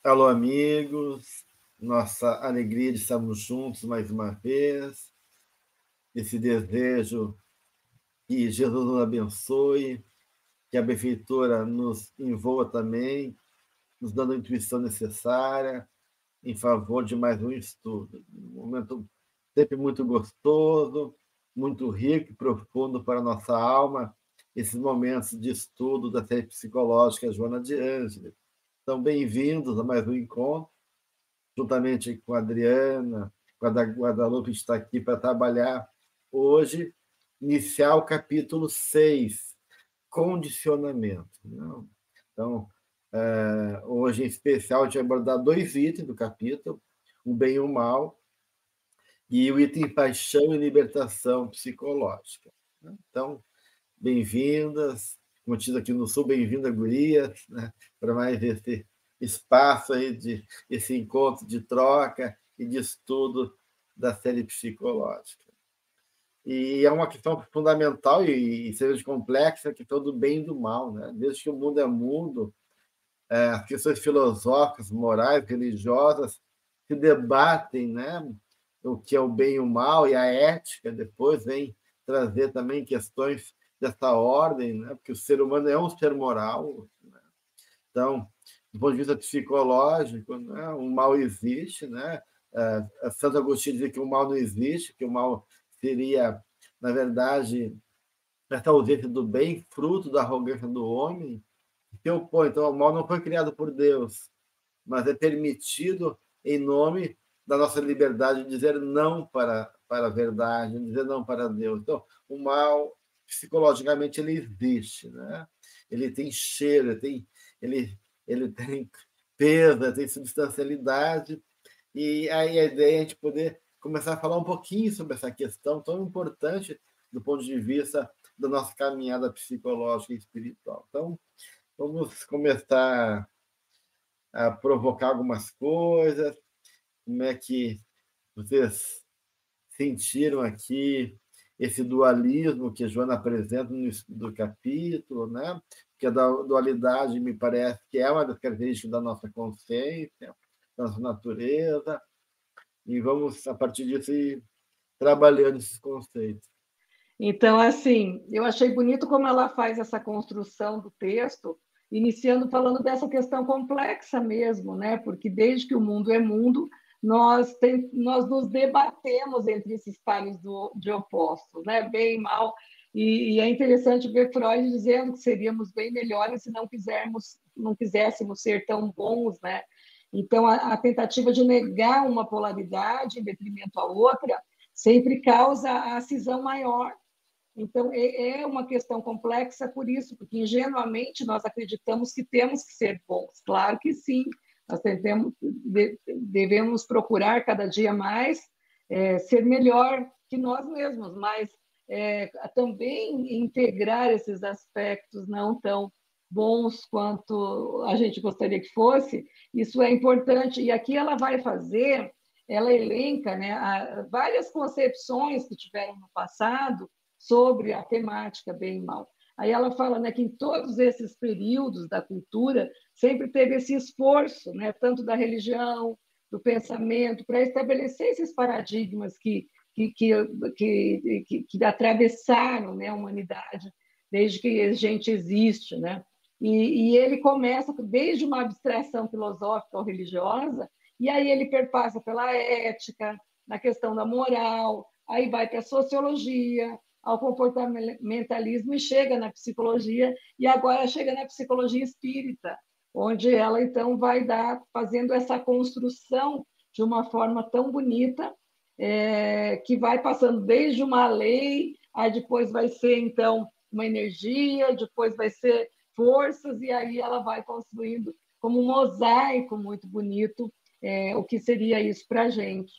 Alô, amigos, nossa alegria de estarmos juntos mais uma vez, esse desejo que Jesus nos abençoe, que a benfeitora nos envolva também, nos dando a intuição necessária em favor de mais um estudo. Um momento sempre muito gostoso, muito rico e profundo para a nossa alma, esses momentos de estudo da série psicológica Joana de Ângeles. Então, bem-vindos a mais um encontro, juntamente com a Adriana, com a Guadalupe, está aqui para trabalhar hoje, iniciar o capítulo 6, condicionamento. Então, hoje, em especial, a gente vai abordar 2 itens do capítulo, o bem e o mal, e o item paixão e libertação psicológica. Então, bem-vindas, como diz aqui no Sul, bem-vinda, gurias, né, para mais esse espaço aí esse encontro de troca e de estudo da série psicológica. E é uma questão fundamental e seja complexa, a questão do bem e do mal, né? Desde que o mundo é mundo, as questões filosóficas, morais, religiosas se debatem, né? O que é o bem e o mal, e a ética depois vem trazer também questões dessa ordem, né? Porque o ser humano é um ser moral, né? Então, do ponto de vista psicológico, né? O mal existe, né? Santo Agostinho dizia que o mal não existe, que o mal seria, na verdade, essa ausência do bem, fruto da arrogância do homem, que opõe. Então, o mal não foi criado por Deus, mas é permitido em nome da nossa liberdade de dizer não para a verdade, dizer não para Deus. Então, o mal, psicologicamente, ele existe, né? Ele tem cheiro, ele tem peso, tem substancialidade, e aí a ideia é a gente poder começar a falar um pouquinho sobre essa questão tão importante do ponto de vista da nossa caminhada psicológica e espiritual. Então, vamos começar a provocar algumas coisas. Como é que vocês sentiram aqui esse dualismo que a Joana apresenta no do capítulo, né? Que a dualidade me parece que é uma das características da nossa consciência, da nossa natureza, e vamos, a partir disso, ir trabalhando esses conceitos. Então, assim, eu achei bonito como ela faz essa construção do texto, iniciando falando dessa questão complexa mesmo, né? Porque desde que o mundo é mundo, nós nos debatemos entre esses pares de opostos, né? Bem e mal. E é interessante ver Freud dizendo que seríamos bem melhores se não quiséssemos ser tão bons, né? Então, a tentativa de negar uma polaridade em detrimento à outra sempre causa a cisão maior. Então, é uma questão complexa por isso, porque ingenuamente nós acreditamos que temos que ser bons. Claro que sim, nós devemos procurar cada dia mais ser melhor que nós mesmos, mas também integrar esses aspectos não tão bons quanto a gente gostaria que fosse, isso é importante. E aqui ela elenca, né, várias concepções que tiveram no passado sobre a temática bem e mal. Aí ela fala, né, que em todos esses períodos da cultura sempre teve esse esforço, né, tanto da religião, do pensamento, para estabelecer esses paradigmas que atravessaram, né, a humanidade desde que a gente existe, né? E ele começa desde uma abstração filosófica ou religiosa, e aí ele perpassa pela ética, na questão da moral, aí vai para a sociologia, ao comportamentalismo e chega na psicologia, e agora chega na psicologia espírita, onde ela então vai fazendo essa construção de uma forma tão bonita, que vai passando desde uma lei, aí depois vai ser então uma energia, depois vai ser forças, e aí ela vai construindo como um mosaico muito bonito o que seria isso para a gente.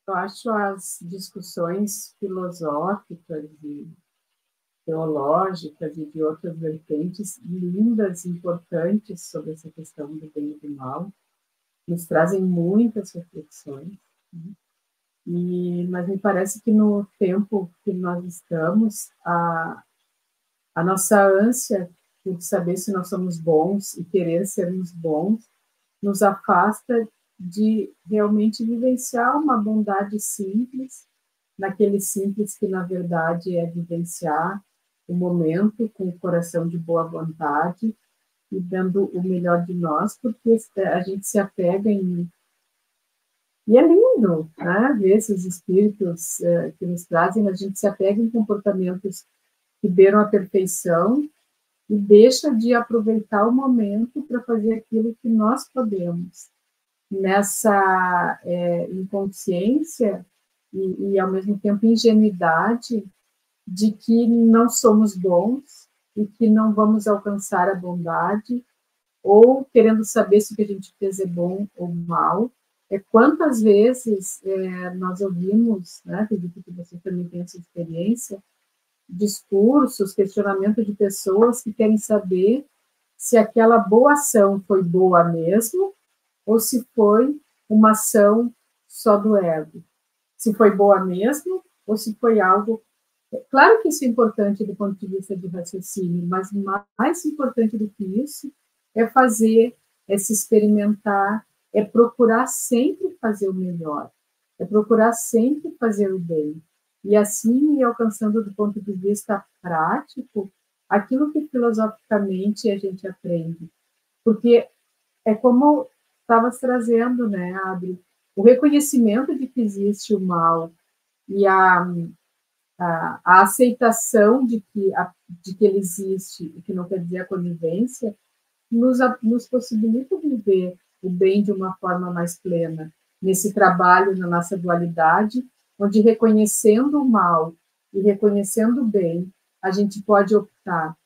Eu acho as discussões filosóficas e teológicas e de outras vertentes lindas, importantes sobre essa questão do bem e do mal, nos trazem muitas reflexões, né? Mas me parece que no tempo que nós estamos, a nossa ânsia por saber se nós somos bons e querer sermos bons, nos afasta de realmente vivenciar uma bondade simples, naquele simples que, na verdade, é vivenciar o momento com o coração de boa vontade e dando o melhor de nós, porque a gente se apega em... E é lindo, né? Ver esses espíritos que nos trazem, a gente se apega em comportamentos que beiram a perfeição e deixa de aproveitar o momento para fazer aquilo que nós podemos. Nessa inconsciência e, ao mesmo tempo, ingenuidade de que não somos bons e que não vamos alcançar a bondade, ou querendo saber se o que a gente fez é bom ou mal. Quantas vezes nós ouvimos, né, acredito que você também tem essa experiência, discursos, questionamento de pessoas que querem saber se aquela boa ação foi boa mesmo ou se foi uma ação só do ego. Se foi boa mesmo ou se foi algo... Claro que isso é importante do ponto de vista de raciocínio, mas mais importante do que isso é fazer, é se experimentar, é procurar sempre fazer o melhor, é procurar sempre fazer o bem. E assim ir alcançando do ponto de vista prático aquilo que filosoficamente a gente aprende. Porque é como estavas trazendo, né, Adri? O reconhecimento de que existe o mal e a aceitação de que ele existe, o que não quer dizer a conivência, nos possibilita viver o bem de uma forma mais plena, nesse trabalho, na nossa dualidade, onde reconhecendo o mal e reconhecendo o bem, a gente pode optar,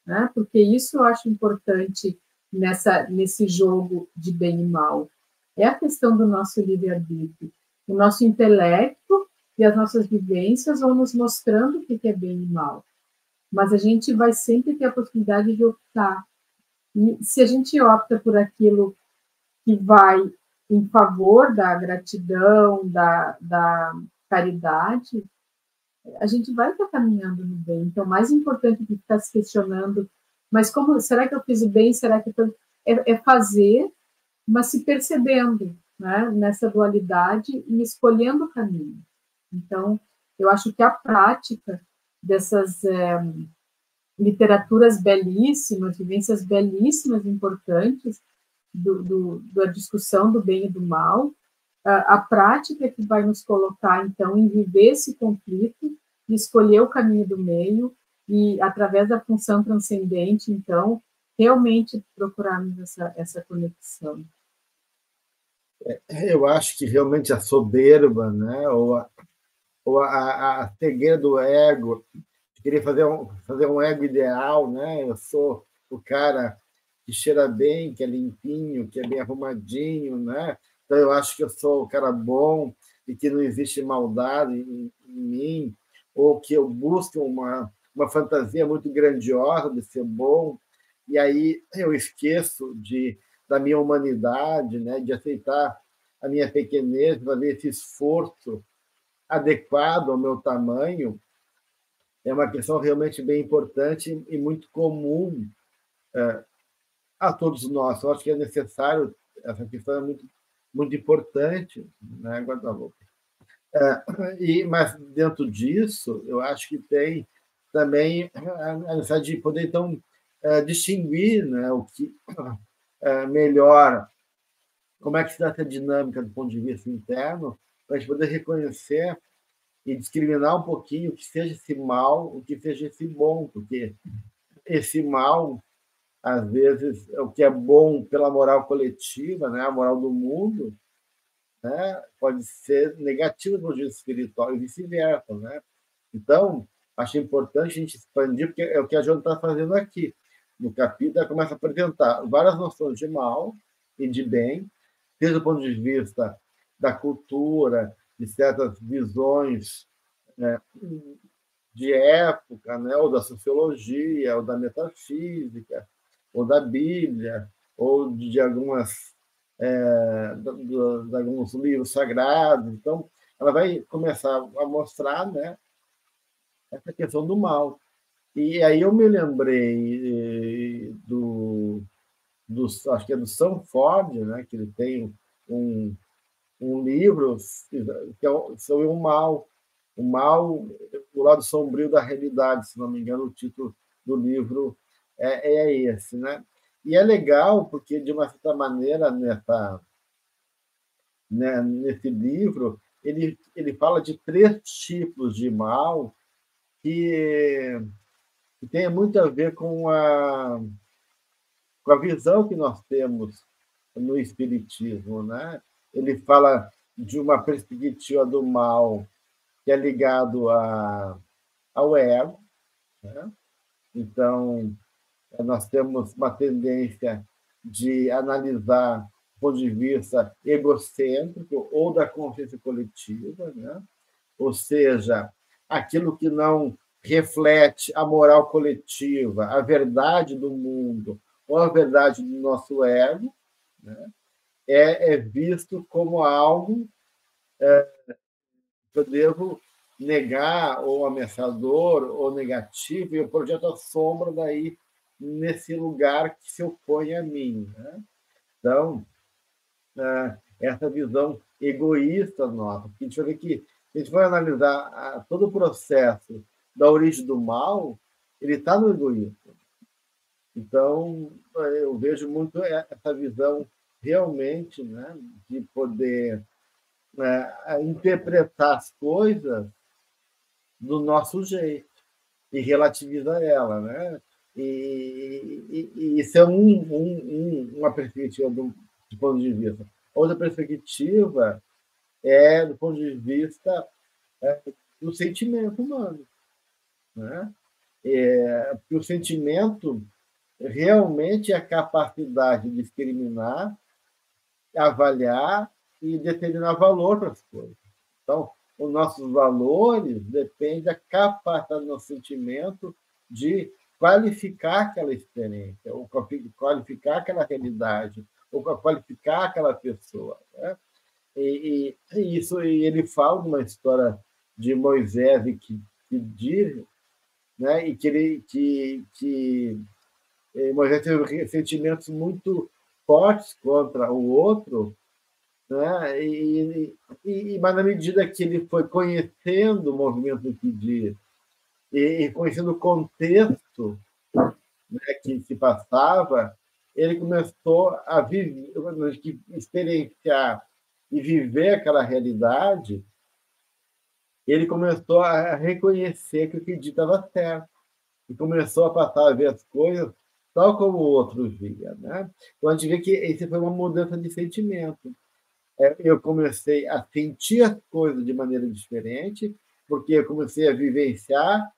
né? Porque isso eu acho importante nesse jogo de bem e mal. É a questão do nosso livre-arbítrio. O nosso intelecto e as nossas vivências vão nos mostrando o que é bem e mal. Mas a gente vai sempre ter a possibilidade de optar. E se a gente opta por aquilo que vai em favor da gratidão, da caridade, a gente vai estar caminhando no bem. Então, mais importante do que ficar se questionando, mas como, será que eu fiz o bem? Será que é fazer, mas se percebendo, né, nessa dualidade e escolhendo o caminho. Então, eu acho que a prática dessas literaturas belíssimas, vivências belíssimas, importantes, da discussão do bem e do mal, a prática que vai nos colocar, então, em viver esse conflito, e escolher o caminho do meio, e, através da função transcendente, então, realmente procurarmos essa conexão. Eu acho que realmente a soberba, né, ou a cegueira do ego, de querer fazer um ego ideal, né? Eu sou o cara que cheira bem, que é limpinho, que é bem arrumadinho, né? Então eu acho que eu sou o cara bom e que não existe maldade em mim, ou que eu busco uma fantasia muito grandiosa de ser bom, e aí eu esqueço da minha humanidade, né? De aceitar a minha pequenez, fazer esse esforço adequado ao meu tamanho, é uma questão realmente bem importante e muito comum a todos nós. Eu acho que é necessário, essa questão é muito, muito importante, né, Guadalupe? Mas, dentro disso, eu acho que tem também a necessidade de poder, então, distinguir, né, o que melhor, como é que se dá essa dinâmica do ponto de vista interno, para a gente poder reconhecer e discriminar um pouquinho o que seja esse mal, o que seja esse bom, porque esse mal, às vezes, é o que é bom pela moral coletiva, né, a moral do mundo, né, pode ser negativo no ponto de vista espiritual e vice-versa, né? Então, acho importante a gente expandir, porque é o que a Joana está fazendo aqui. No capítulo, ela começa a apresentar várias noções de mal e de bem, desde o ponto de vista da cultura, de certas visões, né, de época, né, ou da sociologia, ou da metafísica, ou da Bíblia, ou de alguns livros sagrados. Então, ela vai começar a mostrar, né, essa questão do mal. E aí eu me lembrei, acho que é do Sanford, né, que ele tem um livro que é sobre o mal, o lado sombrio da realidade, se não me engano, o título do livro é esse, né? E é legal porque, de uma certa maneira, nesse livro, ele fala de 3 tipos de mal que tem muito a ver com a visão que nós temos no Espiritismo, né? Ele fala de uma perspectiva do mal que é ligado ao ego, né? Então, nós temos uma tendência de analisar do ponto de vista egocêntrico ou da consciência coletiva, né? Ou seja, aquilo que não reflete a moral coletiva, a verdade do mundo ou a verdade do nosso ego, né? É visto como algo que eu devo negar, ou ameaçador, ou negativo, e eu projeto a sombra daí nesse lugar que se opõe a mim, né? Então, essa visão egoísta nossa, porque a gente vai ver que, se a gente for analisar todo o processo da origem do mal, ele está no egoísmo. Então, eu vejo muito essa visão realmente, né, de poder interpretar as coisas do nosso jeito e relativizar ela, né? E isso é uma perspectiva do ponto de vista. Outra perspectiva é do ponto de vista do sentimento humano, né? Porque o sentimento realmente é a capacidade de discriminar, avaliar e determinar valor para as coisas. Então, os nossos valores dependem da capacidade do nosso sentimento de qualificar aquela experiência, ou qualificar aquela realidade, ou qualificar aquela pessoa, né? Isso, e ele fala de uma história de Moisés que diz, né, e que Moisés teve sentimentos muito fortes contra o outro, né? Mas na medida que ele foi conhecendo o movimento do Kidir e conhecendo o contexto, né, que se passava, ele começou a viver, experienciar e viver aquela realidade. Ele começou a reconhecer que o Kidir estava certo e começou a passar a ver as coisas tal como o outro via, né? Então a gente vê que isso foi uma mudança de sentimento. Eu comecei a sentir as coisas de maneira diferente, porque eu comecei a vivenciar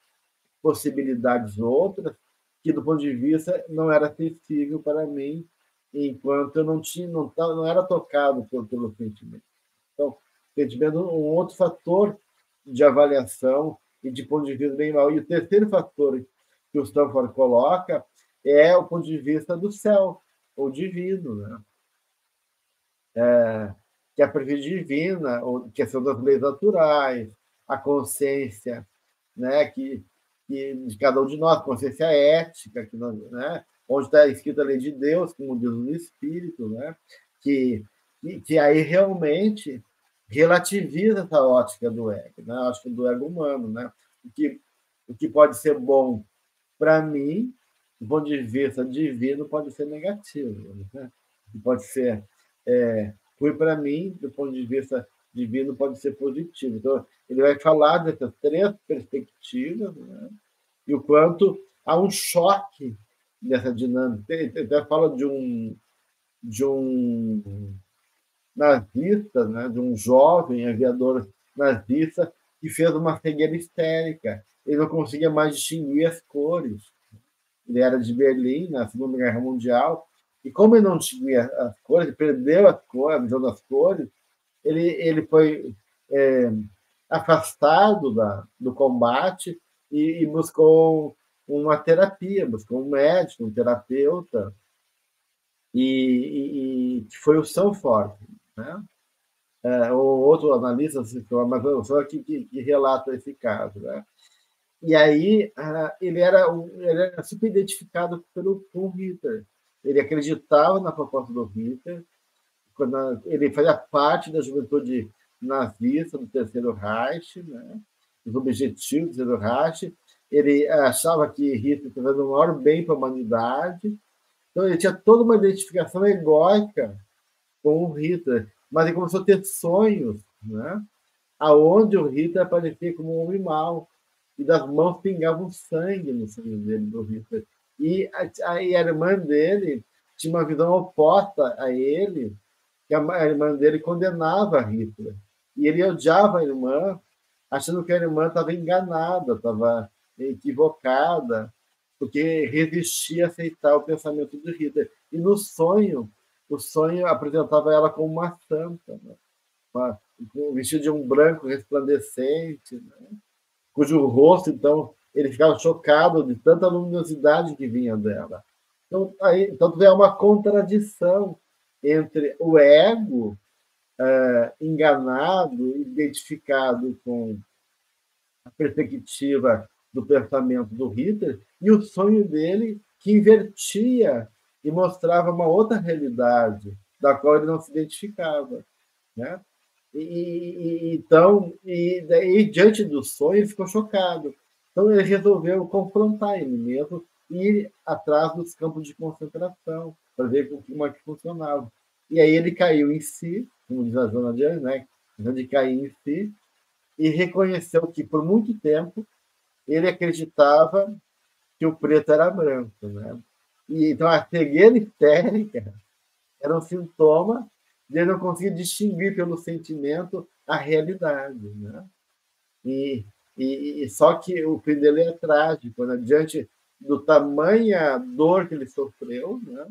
possibilidades outras que, do ponto de vista, não era acessível para mim, enquanto eu não era tocado pelo sentimento. Então, o sentimento é um outro fator de avaliação e de ponto de vista bem mal. E o terceiro fator que o Stanford coloca é o ponto de vista do céu, ou divino, né? Que é a presença divina, ou questão das leis naturais, a consciência, né, de cada um de nós, consciência ética, né, onde está escrita a lei de Deus, como diz o Espírito, né, que aí realmente relativiza essa ótica do ego, né, a ótica do ego humano, né, o que pode ser bom para mim, do ponto de vista divino, pode ser negativo, né, pode ser ruim para mim, do ponto de vista divino, pode ser positivo. Então, ele vai falar dessas 3 perspectivas, né? E o quanto há um choque nessa dinâmica. Ele até fala de um nazista, né? De um jovem aviador nazista que fez uma cegueira histérica. Ele não conseguia mais distinguir as cores. Ele era de Berlim, na Segunda Guerra Mundial, e como ele não tinha as cores, ele perdeu a visão das cores, ele foi afastado do combate e buscou uma terapia, buscou um médico, um terapeuta, e foi o Sanford, né? O outro analista, mas eu sou aqui que relata esse caso, né? E aí ele era super identificado pelo Paul Ritter, ele acreditava na proposta do Hitler, quando ele fazia parte da juventude nazista do Terceiro Reich, né? Os objetivos do Terceiro Reich. Ele achava que Hitler estava fazendo o maior bem para a humanidade. Então, ele tinha toda uma identificação egóica com o Hitler, mas ele começou a ter sonhos, né? Aonde o Hitler aparecia como um homem mau, e das mãos pingavam sangue no sangue dele, do Hitler. E a irmã dele tinha uma visão oposta a ele, que a irmã dele condenava Hitler. E ele odiava a irmã, achando que a irmã estava enganada, estava equivocada, porque resistia a aceitar o pensamento de Hitler. E no sonho, o sonho apresentava ela como uma santa, né? Com vestido de um branco resplandecente, né? Cujo rosto, então, ele ficava chocado de tanta luminosidade que vinha dela. Então é uma contradição entre o ego enganado, identificado com a perspectiva do pensamento do Hitler, e o sonho dele, que invertia e mostrava uma outra realidade, da qual ele não se identificava, né? Daí, diante do sonho, ele ficou chocado. Então, ele resolveu confrontar ele mesmo e ir atrás dos campos de concentração, para ver como é que funcionava. E aí ele caiu em si, como diz a Joana de Arc, né? Ele caiu em si e reconheceu que, por muito tempo, ele acreditava que o preto era branco, né? E, então, a cegueira histérica era um sintoma de ele não conseguir distinguir pelo sentimento a realidade, né? Só que o fim dele é trágico, né? Diante do tamanha dor que ele sofreu, né?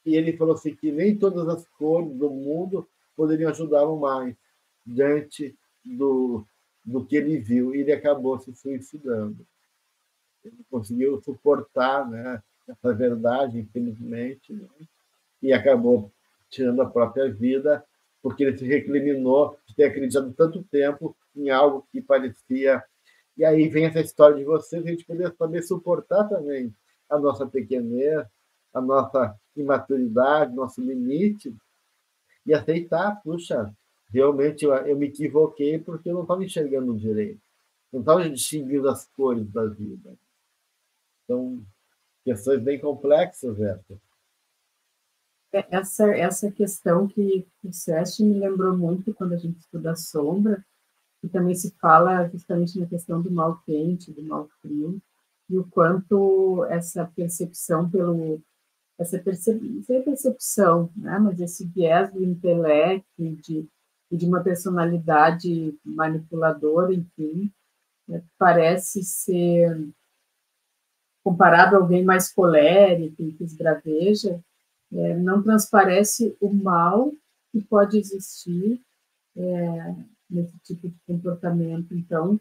E ele falou assim que nem todas as cores do mundo poderiam ajudá-lo mais diante do que ele viu. E ele acabou se suicidando. Ele conseguiu suportar, né, essa verdade, infelizmente, né? E acabou tirando a própria vida, porque ele se recriminou de ter acreditado tanto tempo em algo que parecia. E aí vem essa história de vocês, a gente poder saber suportar também a nossa pequenez, a nossa imaturidade, nosso limite, e aceitar, puxa, realmente eu me equivoquei porque eu não estava enxergando direito, não estava distinguindo as cores da vida. Então, questões bem complexas, Verta. Essa questão que o Seste me lembrou muito quando a gente estuda a sombra, e também se fala justamente na questão do mal quente, do mal frio, e o quanto essa percepção essa percepção, né? Mas esse viés do intelecto e de uma personalidade manipuladora, enfim, né? Parece ser comparado a alguém mais colérico e que esbraveja, não transparece o mal que pode existir nesse tipo de comportamento. Então,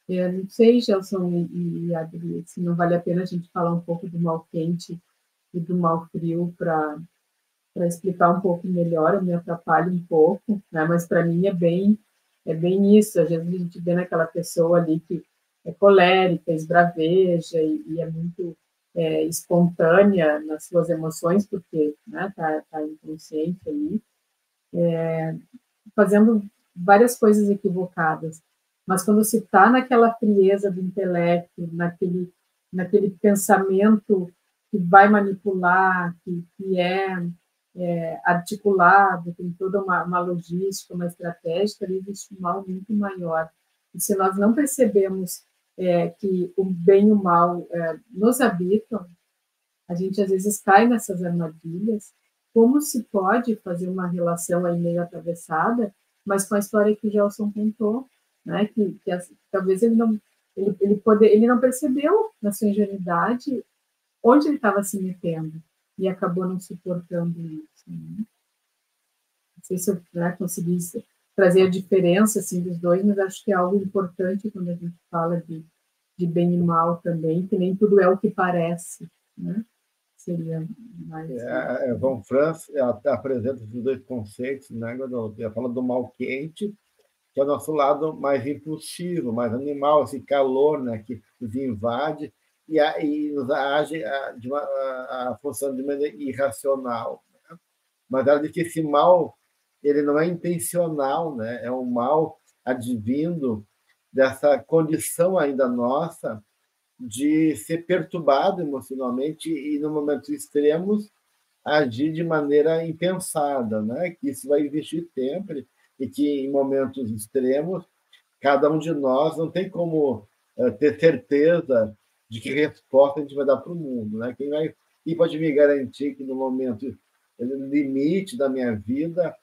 não sei, Gelson e Adri, se não vale a pena a gente falar um pouco do mal quente e do mal frio para explicar um pouco melhor. Eu me atrapalho um pouco, né? Mas para mim é bem isso. Às vezes a gente vê naquela pessoa ali que é colérica, esbraveja e é muito espontânea nas suas emoções, porque tá inconsciente ali, fazendo várias coisas equivocadas. Mas quando se está naquela frieza do intelecto, naquele pensamento que vai manipular, que é articulado, tem toda uma logística, uma estratégia, ali existe um mal muito maior. E se nós não percebemos que o bem e o mal nos habitam, a gente às vezes cai nessas armadilhas. Como se pode fazer uma relação aí meio atravessada, mas com a história que o Gelson contou, né? Que talvez ele não percebeu na sua ingenuidade onde ele estava se metendo e acabou não suportando isso. Né? Não sei se eu consegui trazer a diferença assim, dos dois, mas acho que é algo importante quando a gente fala de bem e mal também, que nem tudo é o que parece, né? Seria mais... Von Franz apresenta esses dois conceitos, né? Ela fala do mal quente, que é o nosso lado mais impulsivo, mais animal, esse calor, né, que nos invade, e nos age a função de maneira irracional. Né? Mas ela diz que esse mal ele não é intencional, né? É um mal advindo dessa condição ainda nossa de ser perturbado emocionalmente e, no momentos extremos, agir de maneira impensada, né? Que isso vai existir sempre e que, em momentos extremos, cada um de nós não tem como ter certeza de que resposta a gente vai dar para o mundo, né? Quem pode me garantir que, no momento limite da minha vida,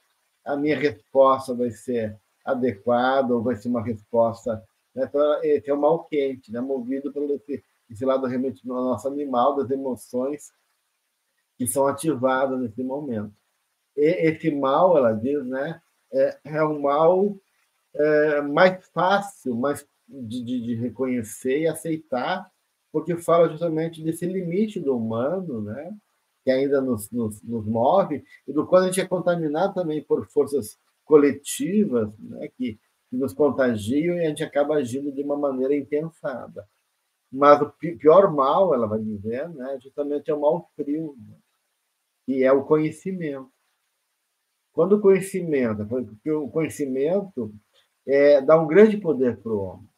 a minha resposta vai ser adequada ou vai ser uma resposta... Né? Então, esse é o mal quente, né? Movido pelo esse lado realmente do nosso animal, das emoções que são ativadas nesse momento. E esse mal, ela diz, né, é um mal mais fácil de reconhecer e aceitar, porque fala justamente desse limite do humano, né, que ainda nos move, e do qual a gente é contaminado também por forças coletivas, né, que nos contagiam e a gente acaba agindo de uma maneira impensada. Mas o pior mal, ela vai dizer, né, justamente é o mal frio, né, que é o conhecimento. Quando o conhecimento dá um grande poder para o homem.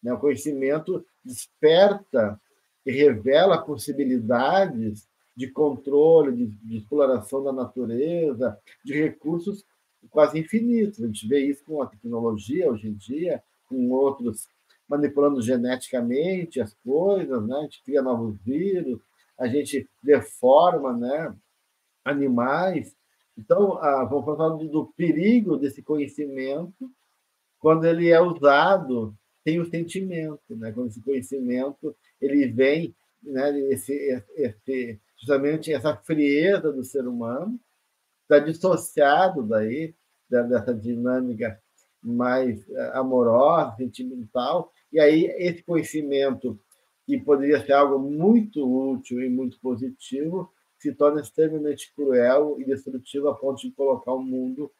Né? O conhecimento desperta e revela possibilidades de controle, de exploração da natureza, de recursos quase infinitos. A gente vê isso com a tecnologia hoje em dia, com outros manipulando geneticamente as coisas, né? A gente cria novos vírus, a gente deforma, né, animais. Então, vamos falar do perigo desse conhecimento quando ele é usado sem o sentimento, né? Quando esse conhecimento ele vem, né? Justamente essa frieza do ser humano está dissociado daí dessa dinâmica mais amorosa, sentimental, e aí esse conhecimento que poderia ser algo muito útil e muito positivo se torna extremamente cruel e destrutivo a ponto de colocar o mundo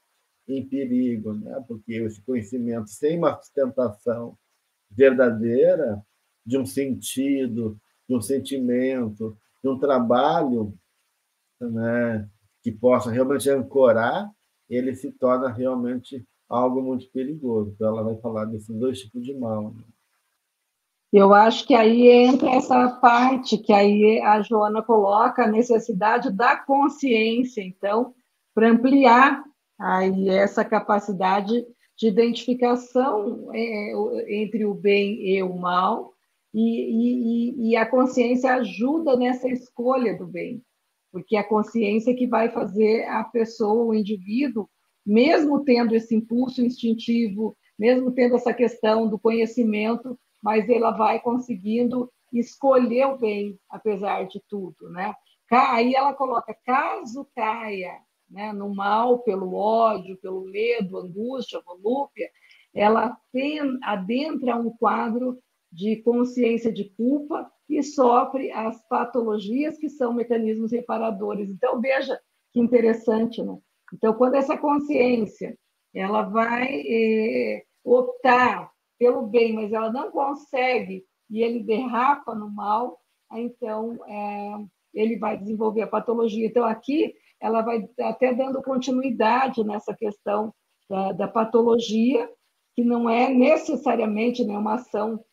em perigo, né? Porque esse conhecimento sem uma sustentação verdadeira de um sentido, de um sentimento, de um trabalho, né, que possa realmente ancorar, ele se torna realmente algo muito perigoso. Então, ela vai falar desses dois tipos de mal. Né? Eu acho que aí entra essa parte que aí a Joana coloca, a necessidade da consciência, então, para ampliar aí essa capacidade de identificação entre o bem e o mal, e a consciência ajuda nessa escolha do bem, porque a consciência que vai fazer a pessoa, o indivíduo, mesmo tendo esse impulso instintivo, mesmo tendo essa questão do conhecimento, mas ela vai conseguindo escolher o bem, apesar de tudo, né? Aí ela coloca, caso caia, né, no mal, pelo ódio, pelo medo, angústia, volúpia, ela adentra um quadro de consciência de culpa e sofre as patologias que são mecanismos reparadores. Então, veja que interessante, né? Então, quando essa consciência ela vai optar pelo bem, mas ela não consegue e ele derrapa no mal, então ele vai desenvolver a patologia. Então, aqui ela vai até dando continuidade nessa questão da patologia, que não é necessariamente, né, uma ação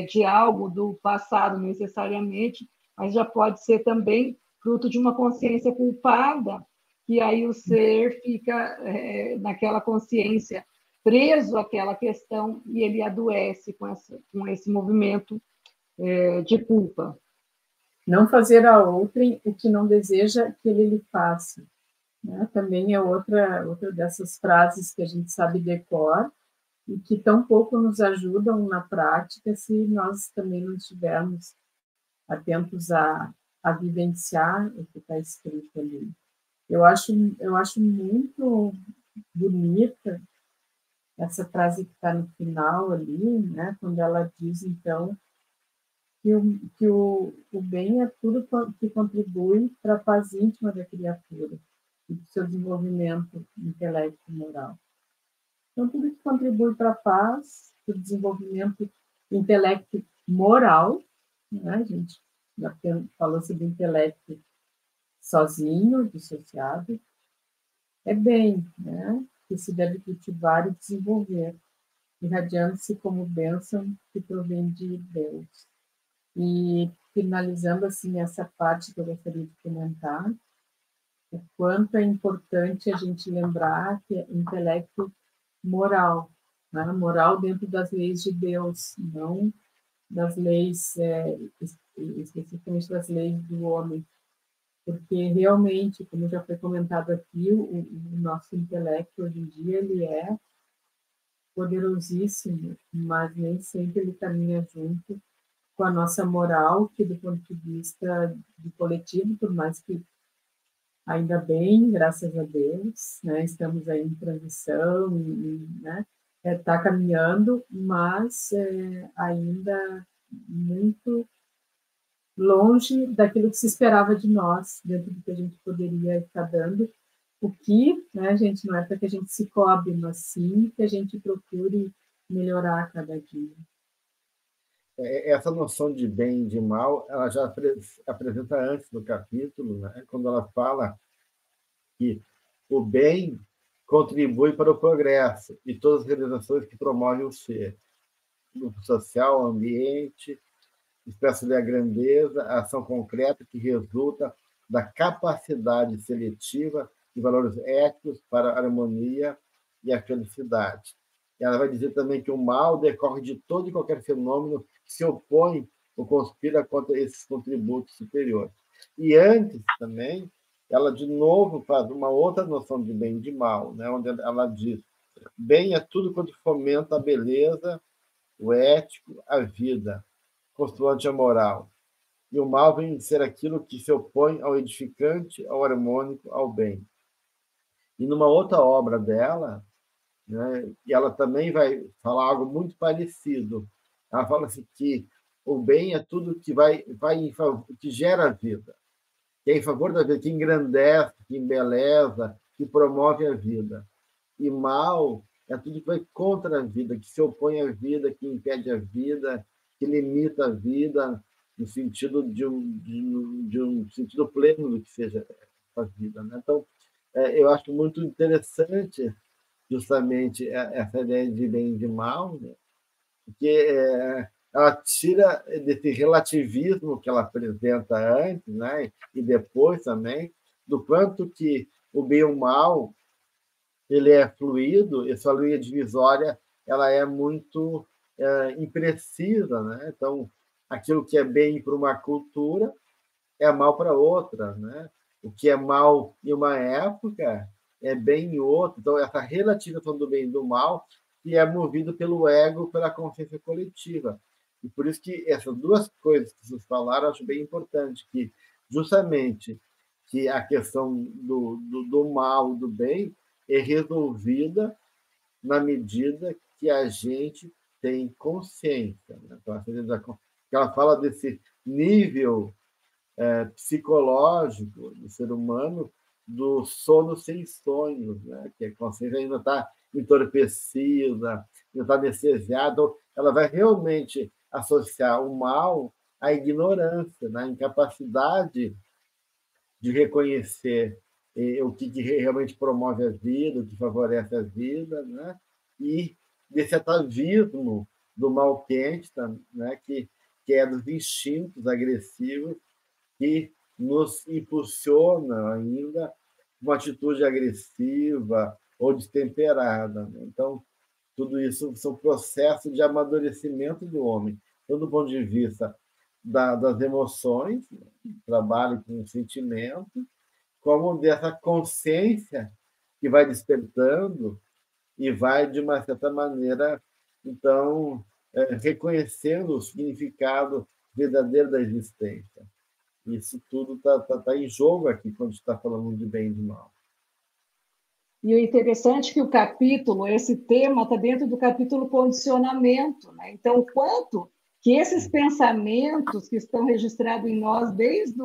de algo do passado necessariamente, mas já pode ser também fruto de uma consciência culpada, que aí o ser fica naquela consciência preso àquela questão e ele adoece com esse movimento de culpa. Não fazer a outrem o que não deseja que ele lhe faça. Né? Também é outra dessas frases que a gente sabe decor e que tão pouco nos ajudam na prática se nós também não estivermos atentos a vivenciar o que está escrito ali. Eu acho muito bonita essa frase que está no final ali, né, quando ela diz, então, que o bem é tudo que contribui para a paz íntima da criatura e para o seu desenvolvimento intelecto e moral. Então, tudo que contribui para a paz, para o desenvolvimento intelecto moral, né? A gente falou sobre intelecto sozinho, dissociado, é bem, né? Que se deve cultivar e desenvolver, irradiando-se como bênção que provém de Deus. E, finalizando, assim, essa parte que eu gostaria de comentar, o quanto é importante a gente lembrar que é intelecto moral, né? Moral dentro das leis de Deus, não das leis, especificamente das leis do homem, porque realmente, como já foi comentado aqui, o nosso intelecto hoje em dia ele é poderosíssimo, mas nem sempre ele caminha junto com a nossa moral, que do ponto de vista do coletivo, por mais que ainda bem, graças a Deus, né, estamos aí em transição, né, está caminhando, mas ainda muito longe daquilo que se esperava de nós, dentro do que a gente poderia estar dando, o que, né, gente, não é para que a gente se cobre, mas sim que a gente procure melhorar a cada dia. Essa noção de bem e de mal, ela já apresenta antes do capítulo, né? Quando ela fala que o bem contribui para o progresso e todas as realizações que promovem o ser, grupo social, ambiente, expressa-lhe a grandeza, a ação concreta que resulta da capacidade seletiva de valores éticos para a harmonia e a felicidade. Ela vai dizer também que o mal decorre de todo e qualquer fenômeno que se opõe ou conspira contra esses contributos superiores. E antes também, ela de novo faz uma outra noção de bem e de mal, né? Onde ela diz: bem é tudo quanto fomenta a beleza, o ético, a vida, constante a moral. E o mal vem ser aquilo que se opõe ao edificante, ao harmônico, ao bem. E numa outra obra dela, né, e ela também vai falar algo muito parecido. Ela fala assim que o bem é tudo que que gera a vida, que é em favor da vida, que engrandece, que embeleza, que promove a vida. E mal é tudo que vai contra a vida, que se opõe à vida, que impede a vida, que limita a vida, no sentido de um sentido pleno do que seja a vida, né? Então, eu acho muito interessante justamente essa ideia de bem e de mal, né? Porque ela tira desse relativismo que ela apresenta antes, né? E depois também, do quanto que o bem e o mal ele é fluido, e sua linha divisória ela é muito imprecisa, né? Então, aquilo que é bem para uma cultura é mal para outra, né? O que é mal em uma época é bem em outra. Então, essa relativização do bem e do mal que é movido pelo ego, pela consciência coletiva. E por isso que essas duas coisas que vocês falaram, eu acho bem importante, que justamente que a questão do mal, do bem, é resolvida na medida que a gente tem consciência, né? Então, ela fala desse nível psicológico do ser humano, do sono sem sonhos, né? Que a consciência ainda está entorpecida, ainda está anestesiada. Então, ela vai realmente associar o mal à ignorância, né? À incapacidade de reconhecer o que realmente promove a vida, o que favorece a vida, né? E desse atavismo do mal quente, né? Que é dos instintos agressivos que nos impulsiona ainda uma atitude agressiva ou destemperada, né? Então, tudo isso são processos de amadurecimento do homem, tanto do ponto de vista das emoções, né? Trabalho com o sentimento, como dessa consciência que vai despertando e vai, de uma certa maneira, então, reconhecendo o significado verdadeiro da existência. Isso tudo está em jogo aqui, quando a gente está falando de bem e de mal. E o interessante é que o capítulo, esse tema, está dentro do capítulo condicionamento, né? Então, o quanto que esses pensamentos que estão registrados em nós desde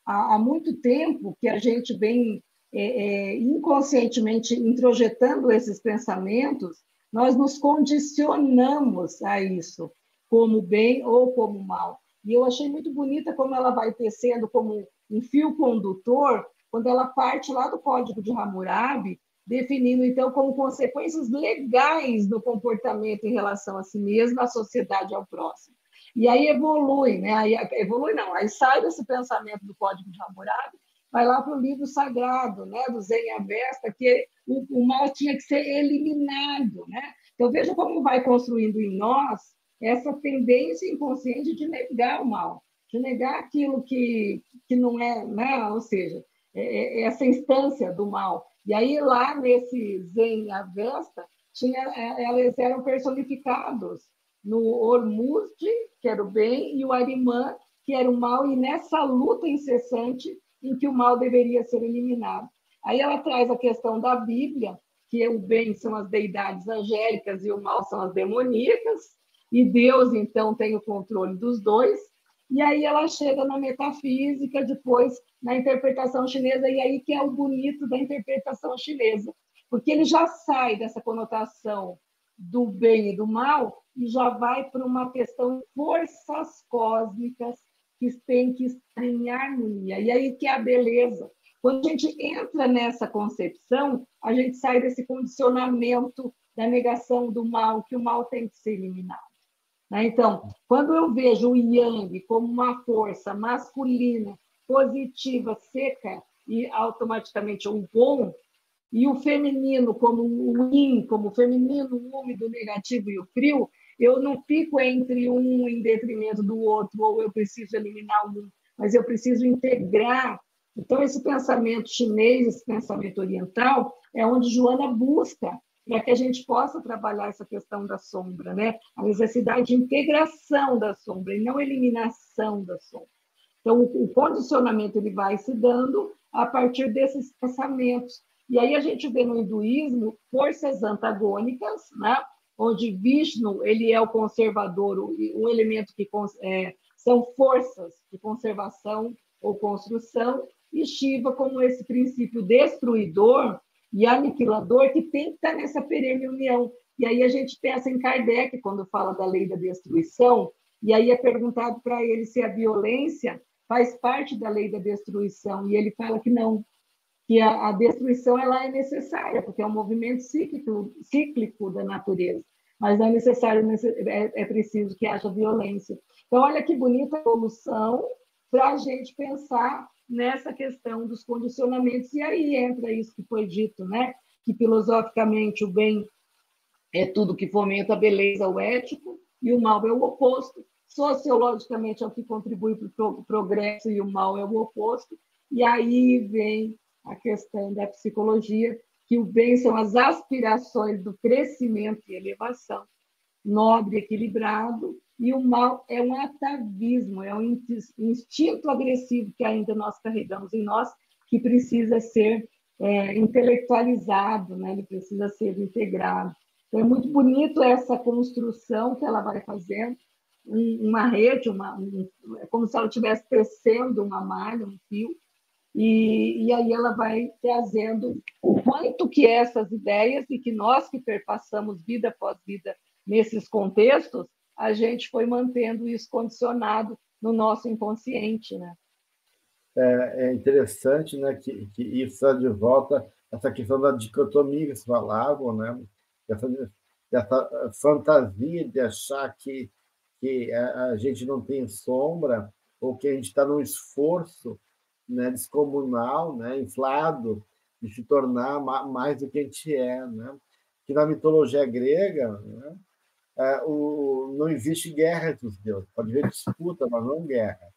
há muito tempo, que a gente vem inconscientemente introjetando esses pensamentos, nós nos condicionamos a isso, como bem ou como mal. E eu achei muito bonita como ela vai tecendo como um fio condutor, quando ela parte lá do Código de Hammurabi, definindo, então, como consequências legais do comportamento em relação a si mesmo, à sociedade e ao próximo. E aí evolui, né? Evolui não, aí sai desse pensamento do Código de Hammurabi, vai lá para o livro sagrado, né, do Zen Avesta, que o mal tinha que ser eliminado, né? Então veja como vai construindo em nós essa tendência inconsciente de negar o mal, de negar aquilo que não é, né? Ou seja, essa instância do mal. E aí lá nesse Zen Avesta, elas eram personificados no Ormuzd, que era o bem, e o Arimã, que era o mal, e nessa luta incessante em que o mal deveria ser eliminado. Aí ela traz a questão da Bíblia, que o bem são as deidades angélicas e o mal são as demoníacas, e Deus, então, tem o controle dos dois. E aí ela chega na metafísica, depois na interpretação chinesa, e aí que é o bonito da interpretação chinesa, porque ele já sai dessa conotação do bem e do mal e já vai para uma questão de forças cósmicas que têm que estar em harmonia. E aí que é a beleza. Quando a gente entra nessa concepção, a gente sai desse condicionamento da negação do mal, que o mal tem que ser eliminado. Então, quando eu vejo o Yang como uma força masculina, positiva, seca, e automaticamente o bom, e o feminino como o yin, como o feminino, o úmido, o negativo e o frio, eu não fico entre um em detrimento do outro, ou eu preciso eliminar um, mas eu preciso integrar. Então, esse pensamento chinês, esse pensamento oriental, é onde Joana busca para que a gente possa trabalhar essa questão da sombra, né? A necessidade de integração da sombra e não eliminação da sombra. Então, o condicionamento ele vai se dando a partir desses pensamentos. E aí a gente vê no hinduísmo forças antagônicas, né? Onde Vishnu ele é o conservador, um elemento que são forças de conservação ou construção, e Shiva como esse princípio destruidor e aniquilador que tem que estar nessa perene união. E aí a gente pensa em Kardec, quando fala da lei da destruição, e aí é perguntado para ele se a violência faz parte da lei da destruição, e ele fala que não, que a destruição ela é necessária, porque é um movimento cíclico da natureza, mas não é necessário, é preciso que haja violência. Então, olha que bonita evolução para a gente pensar nessa questão dos condicionamentos, e aí entra isso que foi dito, né? Que filosoficamente o bem é tudo que fomenta a beleza, o ético, e o mal é o oposto. Sociologicamente é o que contribui para o progresso e o mal é o oposto. E aí vem a questão da psicologia, que o bem são as aspirações do crescimento e elevação, nobre, equilibrado, e o mal é um atavismo, é um instinto agressivo que ainda nós carregamos em nós, que precisa ser intelectualizado, né? Ele precisa ser integrado. Então, é muito bonito essa construção que ela vai fazendo, uma rede, é como se ela estivesse tecendo uma malha, um fio, e aí ela vai trazendo o quanto que essas ideias, e que nós que perpassamos vida após vida nesses contextos, a gente foi mantendo isso condicionado no nosso inconsciente, né? É interessante, né, que isso está de volta essa questão da dicotomia que se falavam, né? Essa fantasia de achar que a gente não tem sombra, ou que a gente está num esforço, né, descomunal, né, inflado, de se tornar mais do que a gente é, né? Que na mitologia grega, né, não existe guerra entre os deuses. Pode haver disputa, mas não guerra.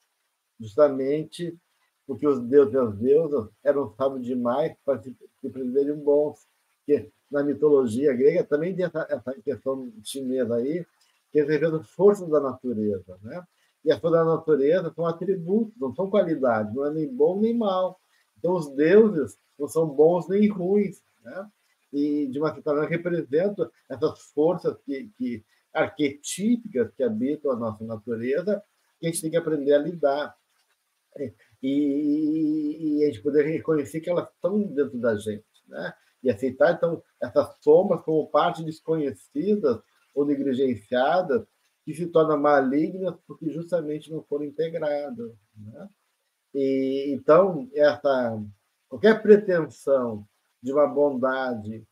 Justamente porque os deuses e as deusas eram sábios demais para se prenderem bons. Porque na mitologia grega também tem essa questão chinesa aí, que é as forças da natureza, né? E as forças da natureza são atributos, não são qualidades, não é nem bom nem mal. Então, os deuses não são bons nem ruins, né? E, de uma certa maneira, representam essas forças arquetípicas que habitam a nossa natureza, que a gente tem que aprender a lidar. E a gente poder reconhecer que elas estão dentro da gente, né? E aceitar, então, essas sombras como parte desconhecidas ou negligenciadas que se tornam malignas porque justamente não foram integradas, né? E então qualquer pretensão de uma bondade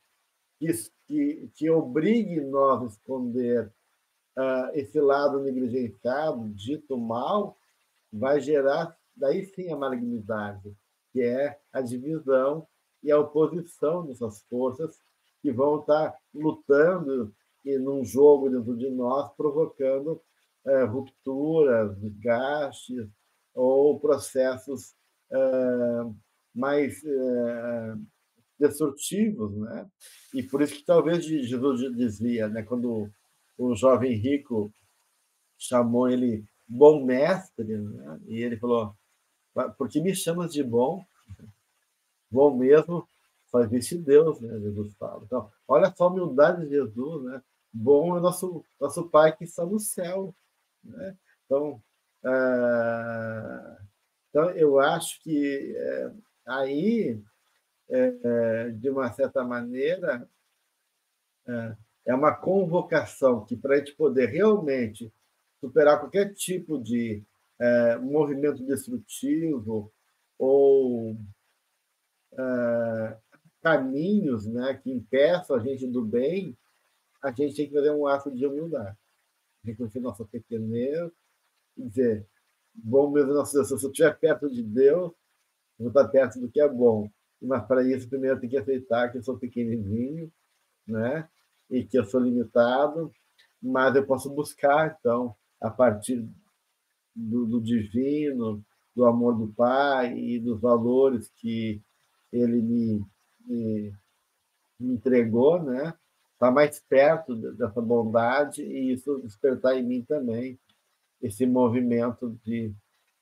que obrigue nós a esconder esse lado negligenciado, dito mal, vai gerar, daí sim, a malignidade, que é a divisão e a oposição dessas forças que vão estar lutando e num jogo dentro de nós, provocando rupturas, desgastes ou processos mais destrutivos, né? E por isso que talvez Jesus dizia, né, quando o jovem rico chamou ele bom mestre, né? E ele falou: por que me chamas de bom? Bom mesmo só existe Deus, né? Jesus fala. Então, olha só a humildade de Jesus, né? Bom é nosso Pai que está no céu, né? Então, eu acho que aí, de uma certa maneira, é uma convocação que, para a gente poder realmente superar qualquer tipo de movimento destrutivo ou caminhos, né, que impeçam a gente do bem, a gente tem que fazer um ato de humildade. Reconhecer nossa pequenez e dizer: bom mesmo, nosso Deus, se eu estiver perto de Deus, eu vou estar perto do que é bom. Mas, para isso, primeiro eu tenho que aceitar que eu sou pequenininho, né, e que eu sou limitado, mas eu posso buscar, então, a partir do divino, do amor do Pai e dos valores que ele me entregou, né? Estar mais perto dessa bondade e isso despertar em mim também esse movimento de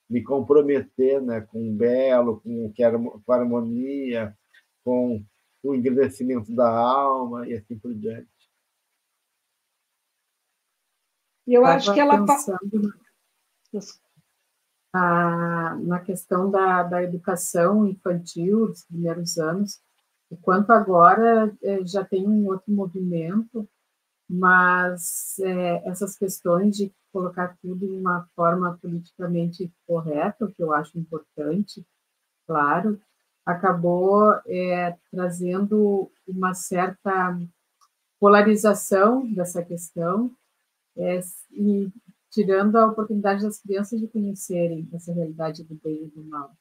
me comprometer, né, com o belo, com a harmonia, com o engrandecimento da alma e assim por diante. E eu acho que ela pensando na questão da educação infantil dos primeiros anos, enquanto agora já tem um outro movimento, mas essas questões de colocar tudo em uma forma politicamente correta, o que eu acho importante, claro, acabou trazendo uma certa polarização dessa questão e tirando a oportunidade das crianças de conhecerem essa realidade do bem e do mal.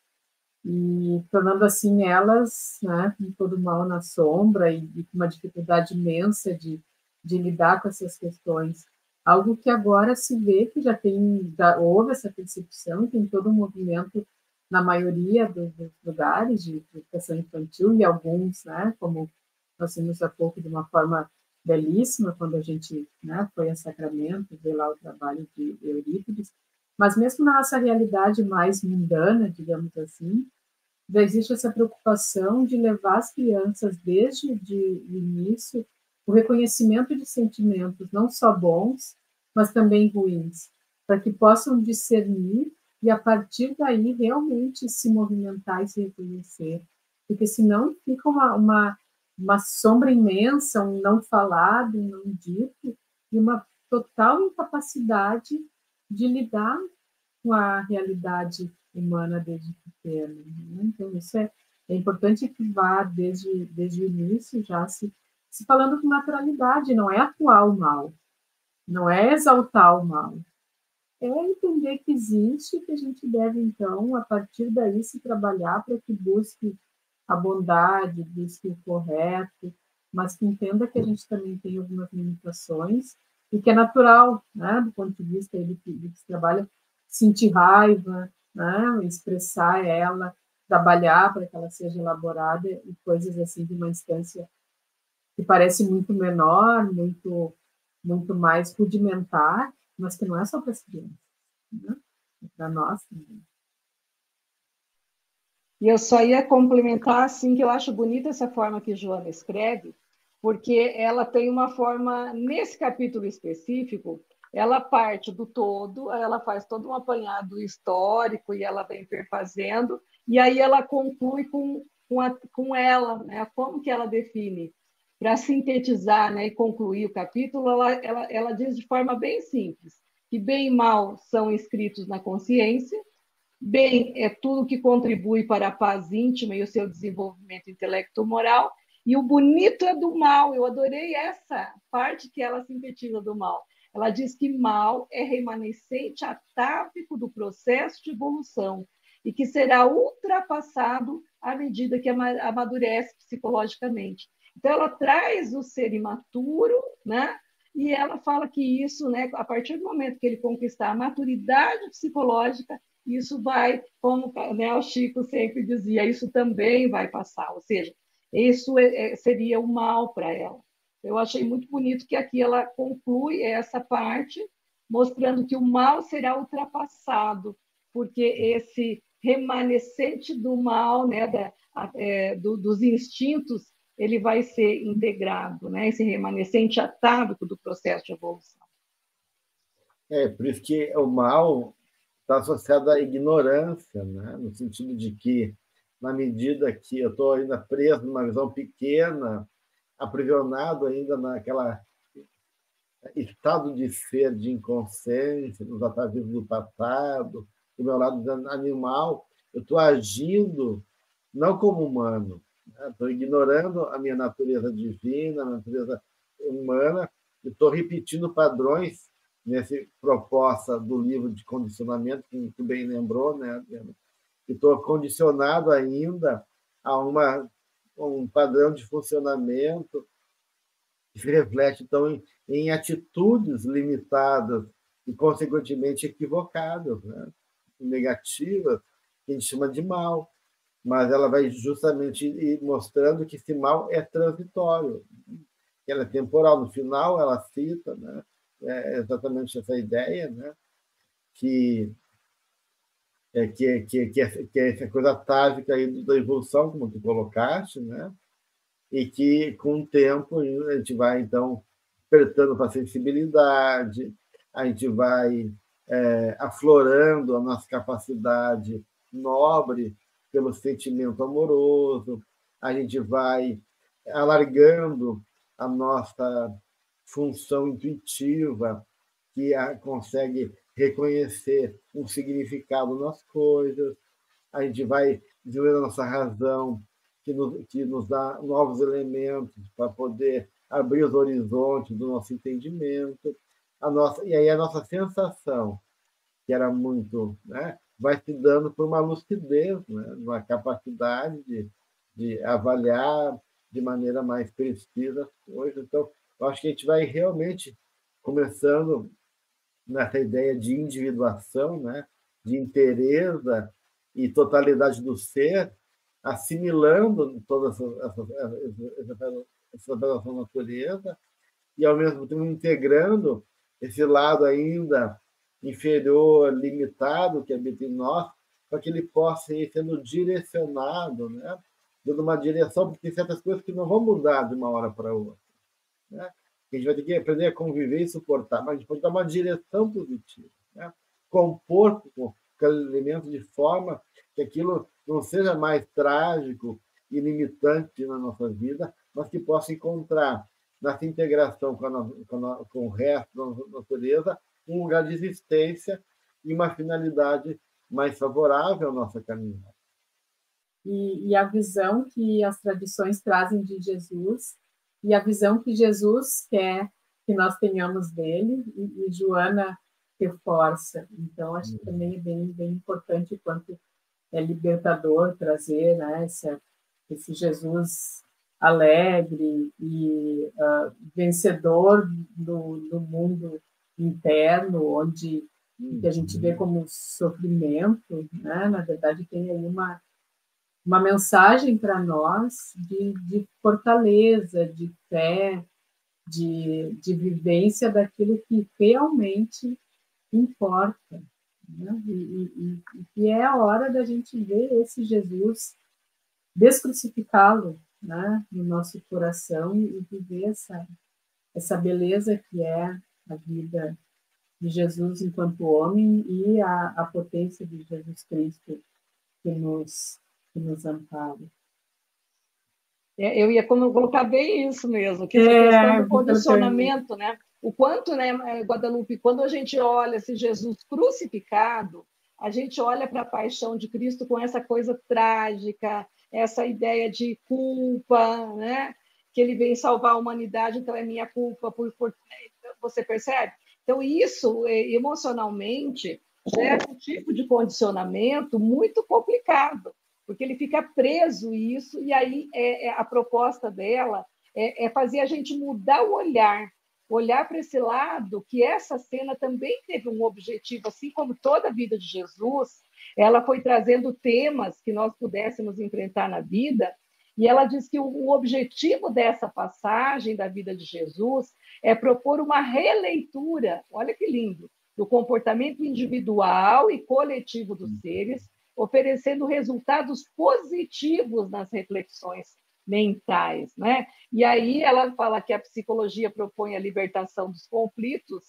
E tornando assim elas, né, com todo o mal na sombra e com uma dificuldade imensa de lidar com essas questões. Algo que agora se vê que houve essa percepção, tem todo um movimento na maioria dos lugares de educação infantil e alguns, né, como nós vimos há pouco de uma forma belíssima, quando a gente, né, foi a Sacramento, ver lá o trabalho de Eurípides, mas mesmo na nossa realidade mais mundana, digamos assim, já existe essa preocupação de levar as crianças, desde o início, o reconhecimento de sentimentos não só bons, mas também ruins, para que possam discernir e, a partir daí, realmente se movimentar e se reconhecer. Porque senão fica uma sombra imensa, um não falado, um não dito, e uma total incapacidade de lidar com a realidade humana desde pequeno. Né? Então, isso é importante que vá desde o início já se falando com naturalidade, não é atuar o mal, não é exaltar o mal, é entender que existe e que a gente deve, então, a partir daí, se trabalhar para que busque a bondade, busque o correto, mas que entenda que a gente também tem algumas limitações e que é natural, né, do ponto de vista do que se trabalha, sentir raiva, né, expressar ela, trabalhar para que ela seja elaborada e coisas assim de uma instância que parece muito menor, muito mais rudimentar, mas que não é só para as crianças, né? É para nós também. E eu só ia complementar, assim, que eu acho bonita essa forma que Joana escreve, porque ela tem uma forma, nesse capítulo específico, ela parte do todo, ela faz todo um apanhado histórico e ela vem perfazendo, e aí ela conclui com ela, né? Como que ela define para sintetizar, né, e concluir o capítulo, ela diz de forma bem simples que bem e mal são escritos na consciência, bem é tudo que contribui para a paz íntima e o seu desenvolvimento intelecto-moral, e o bonito é do mal. Eu adorei essa parte que ela sintetiza do mal. Ela diz que mal é remanescente atávico do processo de evolução e que será ultrapassado à medida que amadurece psicologicamente. Então, ela traz o ser imaturo, né? E ela fala que isso, né, a partir do momento que ele conquistar a maturidade psicológica, isso vai, como, né, o Chico sempre dizia, isso também vai passar. Ou seja, isso seria o mal para ela. Eu achei muito bonito que aqui ela conclui essa parte, mostrando que o mal será ultrapassado, porque esse remanescente do mal, né, dos instintos, ele vai ser integrado, né, esse remanescente atávico do processo de evolução. Por isso que o mal está associado à ignorância, né? No sentido de que, na medida que eu estou ainda preso numa visão pequena, aprisionado ainda naquela estado de ser de inconsciência, nos atavismos do passado, do meu lado animal, eu estou agindo não como humano, estou ignorando a minha natureza divina, a natureza humana, e estou repetindo padrões nessa proposta do livro de condicionamento, que tu bem lembrou, né? Estou condicionado ainda a um padrão de funcionamento que se reflete, então, em atitudes limitadas e, consequentemente, equivocadas, né? Negativas, que a gente chama de mal. Mas ela vai justamente ir mostrando que esse mal é transitório, que ela é temporal. No final, ela cita, né, exatamente essa ideia, né, que é essa coisa atávica aí da evolução, como tu colocaste, né, e que, com o tempo, a gente vai, então, despertando para a sensibilidade, a gente vai aflorando a nossa capacidade nobre pelo sentimento amoroso, a gente vai alargando a nossa função intuitiva, que consegue reconhecer um significado nas coisas, a gente vai desenvolvendo a nossa razão, que nos dá novos elementos para poder abrir os horizontes do nosso entendimento, e aí a nossa sensação, que era muito, né, vai se dando por uma lucidez, né, uma capacidade de avaliar de maneira mais precisa as coisas. Então, eu acho que a gente vai realmente começando nessa ideia de individuação, né, de inteireza e totalidade do ser, assimilando toda essa natureza e, ao mesmo tempo, integrando esse lado ainda inferior, limitado, que habita em nós, para que ele possa ir sendo direcionado, né? Dando uma direção, porque tem certas coisas que não vão mudar de uma hora para outra, né? A gente vai ter que aprender a conviver e suportar, mas a gente pode dar uma direção positiva, né? Compor com aquele elemento de forma que aquilo não seja mais trágico e limitante na nossa vida, mas que possa encontrar nessa integração com o resto da natureza um lugar de existência e uma finalidade mais favorável à nossa caminhada. E a visão que as tradições trazem de Jesus e a visão que Jesus quer que nós tenhamos dele, e Joana reforça. Então, acho que também é bem importante, quanto é libertador trazer, né, esse Jesus alegre e vencedor do mundo interno, onde que a gente vê como sofrimento, né? Na verdade, tem aí uma mensagem para nós de fortaleza, de fé, de vivência daquilo que realmente importa, né? E é a hora da gente ver esse Jesus, descrucificá-lo, né, no nosso coração e viver essa beleza que é a vida de Jesus enquanto homem e a potência de Jesus Cristo que nos ampara. Eu ia colocar bem isso mesmo, que essa questão do condicionamento, né? O quanto, né, Guadalupe, quando a gente olha esse Jesus crucificado, a gente olha para a paixão de Cristo com essa coisa trágica, essa ideia de culpa, né? Que ele veio salvar a humanidade, então é minha culpa. Você percebe? Então, isso, emocionalmente, gera um tipo de condicionamento muito complicado, porque ele fica preso isso, e aí a proposta dela é fazer a gente mudar o olhar para esse lado, que essa cena também teve um objetivo, assim como toda a vida de Jesus, ela foi trazendo temas que nós pudéssemos enfrentar na vida, e ela diz que o objetivo dessa passagem da vida de Jesus é propor uma releitura, olha que lindo, do comportamento individual e coletivo dos seres, oferecendo resultados positivos nas reflexões mentais, né? E aí ela fala que a psicologia propõe a libertação dos conflitos,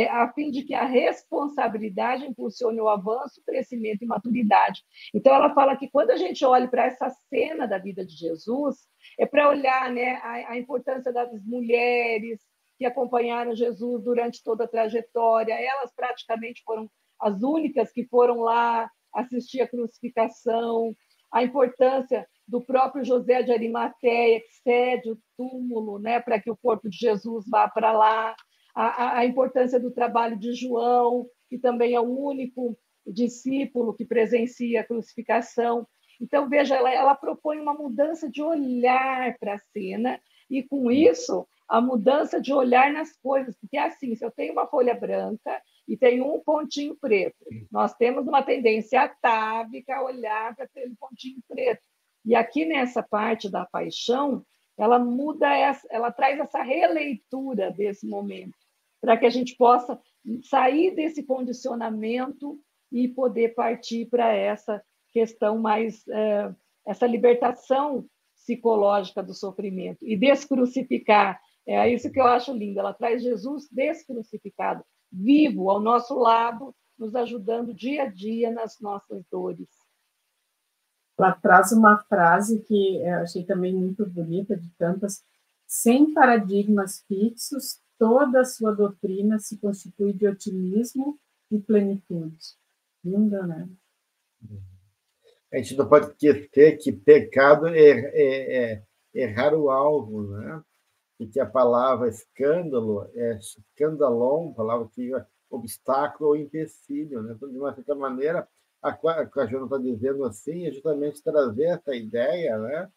a fim de que a responsabilidade impulsione o avanço, o crescimento e maturidade. Então ela fala que quando a gente olha para essa cena da vida de Jesus, é para olhar, né, a importância das mulheres que acompanharam Jesus durante toda a trajetória. Elas praticamente foram as únicas que foram lá assistir a crucificação, a importância do próprio José de Arimateia, que cede o túmulo, né, para que o corpo de Jesus vá para lá, a importância do trabalho de João, que também é o único discípulo que presencia a crucificação. Então, veja, ela propõe uma mudança de olhar para a cena, e com isso, a mudança de olhar nas coisas, porque assim, se eu tenho uma folha branca e tenho um pontinho preto, nós temos uma tendência atávica a olhar para aquele pontinho preto. E aqui nessa parte da paixão, ela muda, ela traz essa releitura desse momento, para que a gente possa sair desse condicionamento e poder partir para essa questão mais, essa libertação psicológica do sofrimento e descrucificar. É isso que eu acho lindo. Ela traz Jesus descrucificado, vivo ao nosso lado, nos ajudando dia a dia nas nossas dores. Ela traz uma frase que eu achei também muito bonita, de tantas: sem paradigmas fixos, toda a sua doutrina se constitui de otimismo e plenitude. Linda, né? A gente não pode esquecer que pecado é errar o alvo, né? E que a palavra escândalo é escandalon, palavra que é obstáculo ou empecilho, né? Então, de uma certa maneira, a Joana está dizendo assim, é justamente trazer essa ideia, né,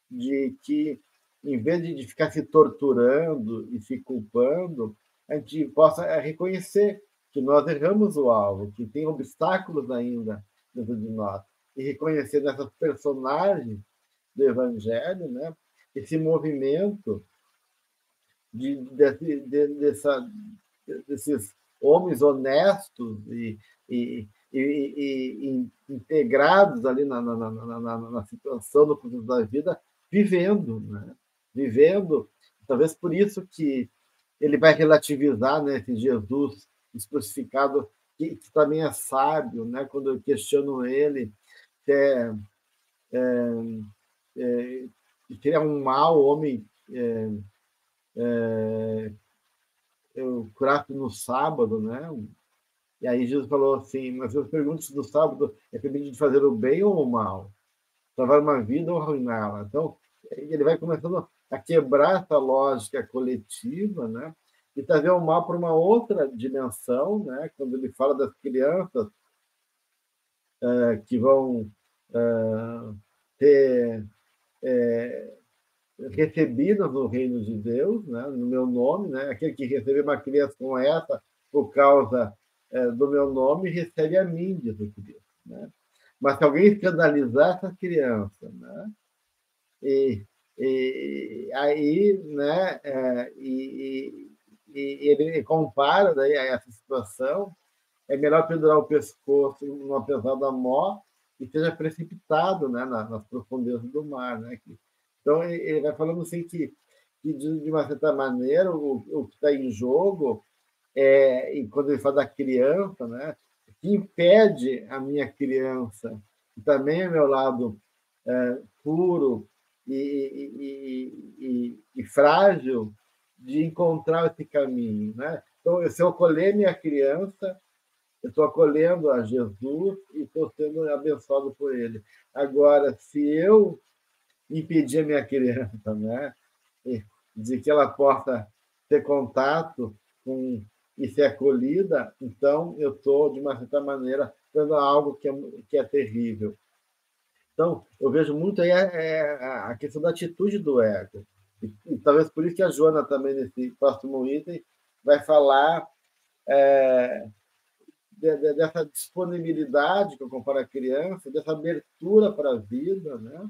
de que, em vez de ficar se torturando e se culpando, a gente possa reconhecer que nós erramos o alvo, que tem obstáculos ainda dentro de nós, e reconhecer nessas personagens do Evangelho, né, esse movimento desses homens honestos e integrados ali na situação do processo da vida, vivendo, né? Vivendo. Talvez por isso que ele vai relativizar, né, esse Jesus crucificado, que também é sábio, né? Quando eu questiono ele, que ele é um mau homem, eu curato no sábado, né? E aí Jesus falou assim, mas eu pergunto se no sábado é permitido fazer o bem ou o mal, salvar uma vida ou arruiná-la. Então, ele vai começando a quebrar essa lógica coletiva, né? E trazer o mal para uma outra dimensão, né? Quando ele fala das crianças que vão ter recebidas no reino de Deus, né? No meu nome, né? Aquele que receber uma criança como essa por causa do meu nome recebe a mim, diz o Cristo, né? Mas se alguém escandalizar essa criança, né? E aí, né? E ele compara daí a essa situação, é melhor pendurar o pescoço numa pesada mó e seja precipitado, né, nas profundezas do mar, né? Então ele vai falando assim que de uma certa maneira o que está em jogo e quando ele fala da criança, né, que impede a minha criança, que também é meu lado puro e frágil de encontrar esse caminho, né? Então, se eu acolher minha criança, eu estou acolhendo a Jesus e estou sendo abençoado por ele. Agora, se eu impedir a minha criança, né, de que ela possa ter contato com e ser acolhida, então eu estou, de uma certa maneira, fazendo algo que é terrível. Então, eu vejo muito aí a questão da atitude do ego. E talvez por isso que a Joana também, nesse próximo item, vai falar dessa disponibilidade que eu comparo a criança, dessa abertura para a vida, né?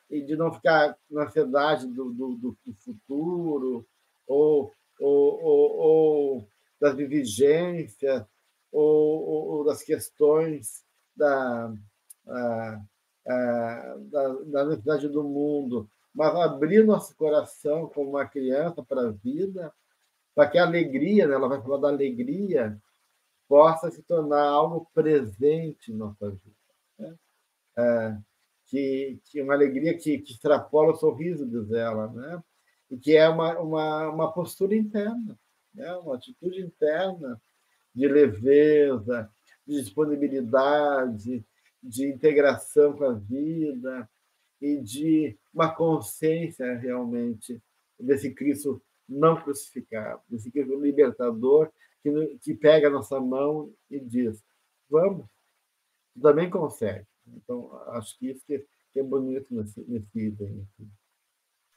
E de não ficar na ansiedade do futuro, ou das divergências, ou das questões da, da necessidade do mundo, mas abrir nosso coração como uma criança para a vida, para que a alegria, né, ela vai falar da alegria, possa se tornar algo presente em nossa vida. Né? Que é uma alegria que extrapola o sorriso, diz ela, né? E que é uma postura interna, né? Uma atitude interna de leveza, de disponibilidade, de integração com a vida e de uma consciência realmente desse Cristo não crucificado, desse Cristo libertador que pega a nossa mão e diz: vamos, tu também consegue. Então, acho que isso que é bonito nesse item.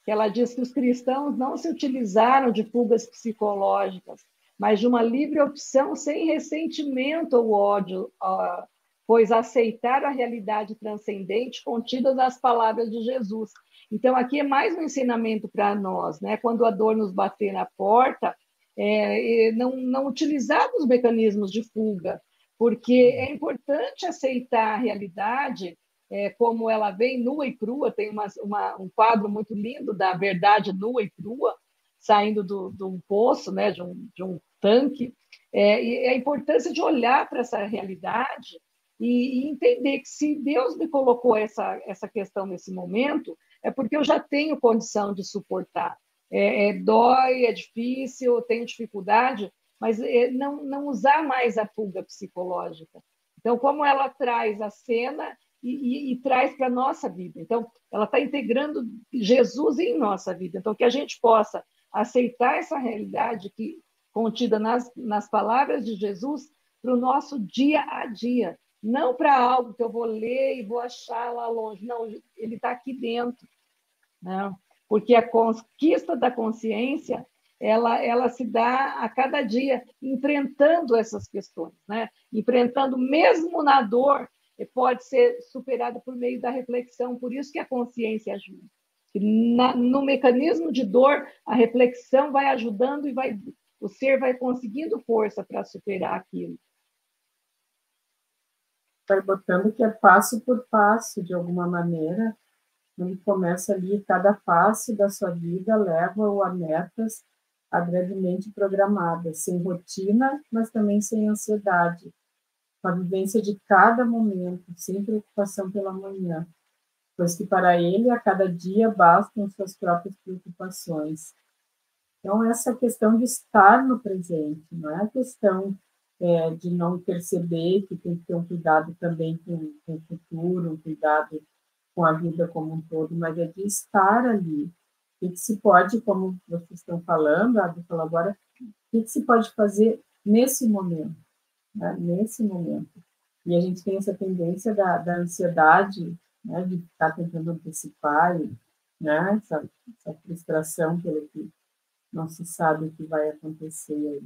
Ela diz que os cristãos não se utilizaram de fugas psicológicas, mas de uma livre opção sem ressentimento ou ódio, pois aceitaram a realidade transcendente contida nas palavras de Jesus. Então, aqui é mais um ensinamento para nós, né? Quando a dor nos bater na porta, não utilizar os mecanismos de fuga, porque é importante aceitar a realidade como ela vem nua e crua. Tem um quadro muito lindo da verdade nua e crua, saindo de um poço, né, de um tanque, e a importância de olhar para essa realidade e entender que se Deus me colocou essa questão nesse momento, é porque eu já tenho condição de suportar. Dói, é difícil, eu tenho dificuldade, mas não usar mais a fuga psicológica. Então, como ela traz a cena e traz para a nossa vida. Então, ela está integrando Jesus em nossa vida. Então, que a gente possa aceitar essa realidade contida nas palavras de Jesus para o nosso dia a dia, não para algo que eu vou ler e vou achar lá longe. Não, ele está aqui dentro. Né? Porque a conquista da consciência ela se dá a cada dia enfrentando essas questões, né? Enfrentando mesmo na dor, pode ser superada por meio da reflexão. Por isso que a consciência ajuda. No mecanismo de dor, a reflexão vai ajudando e o ser vai conseguindo força para superar aquilo. Vai botando que é passo por passo, de alguma maneira. Ele começa ali, cada passo da sua vida leva-o a metas brevemente programadas, sem rotina, mas também sem ansiedade, com a vivência de cada momento, sem preocupação pela manhã, pois que para ele, a cada dia, bastam suas próprias preocupações. Então, essa questão de estar no presente, não é a questão de não perceber que tem que ter um cuidado também com o futuro, um cuidado com a vida como um todo, mas é de estar ali. O que se pode, como vocês estão falando, a Adi falou agora, o que se pode fazer nesse momento, né? Nesse momento. E a gente tem essa tendência da ansiedade, né? De estar tentando antecipar, né? Essa frustração pelo que não se sabe o que vai acontecer.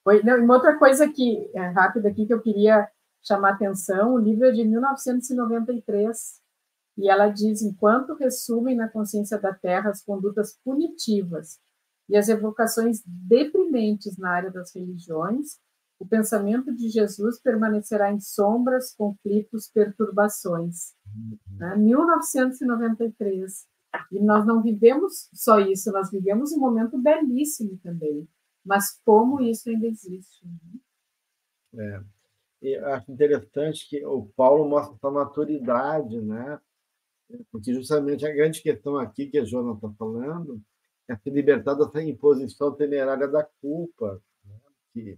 Uma outra coisa que rápida aqui que eu queria chamar a atenção, o livro é de 1993, e ela diz: enquanto ressumem na consciência da Terra as condutas punitivas e as evocações deprimentes na área das religiões, o pensamento de Jesus permanecerá em sombras, conflitos, perturbações. 1993. E nós não vivemos só isso, nós vivemos um momento belíssimo também. Mas como isso ainda existe? Eu acho interessante que o Paulo mostra essa maturidade, né? Porque justamente a grande questão aqui que a Joana está falando é se libertar dessa imposição temerária da culpa, né?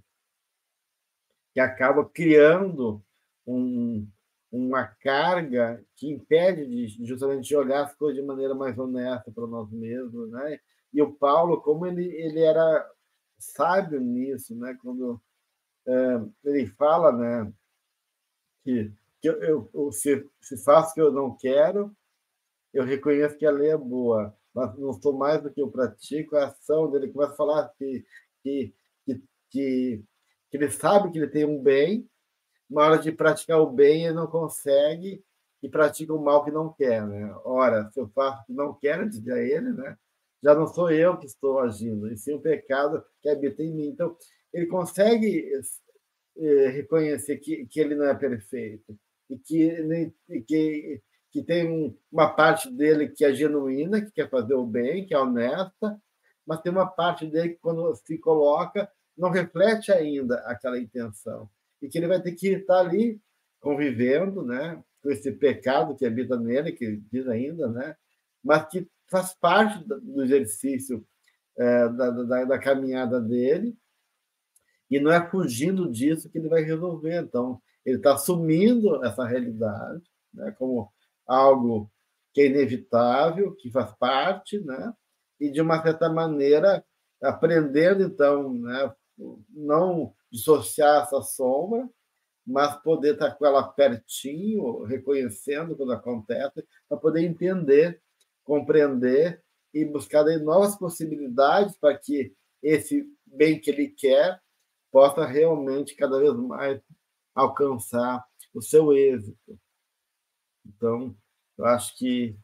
que acaba criando um, uma carga que impede de justamente jogar as coisas de maneira mais honesta para nós mesmos, né? E o Paulo, como ele era sábio nisso, né? Quando ele fala, né, que se faço o que eu não quero, eu reconheço que a lei é boa, mas não sou mais do que eu pratico, a ação dele começa a falar que, que, que, que ele sabe que ele tem um bem, na hora de praticar o bem, ele não consegue e pratica o mal que não quer, né? Ora, se eu faço o que não quero, dizia ele, né? Já não sou eu que estou agindo, e sim o pecado que habita em mim. Então, ele consegue reconhecer que ele não é perfeito e que tem uma parte dele que é genuína, que quer fazer o bem, que é honesta, mas tem uma parte dele que, quando se coloca, não reflete ainda aquela intenção. E que ele vai ter que estar ali convivendo, né, com esse pecado que habita nele, que diz ainda, né, mas que faz parte do exercício da caminhada dele, e não é fugindo disso que ele vai resolver. Então, ele está assumindo essa realidade, né, como algo que é inevitável, que faz parte, né, e, de uma certa maneira, aprendendo, então, né, não dissociar essa sombra, mas poder estar com ela pertinho, reconhecendo quando acontece, para poder entender, compreender e buscar novas possibilidades para que esse bem que ele quer possa realmente cada vez mais alcançar o seu êxito. Então, eu acho que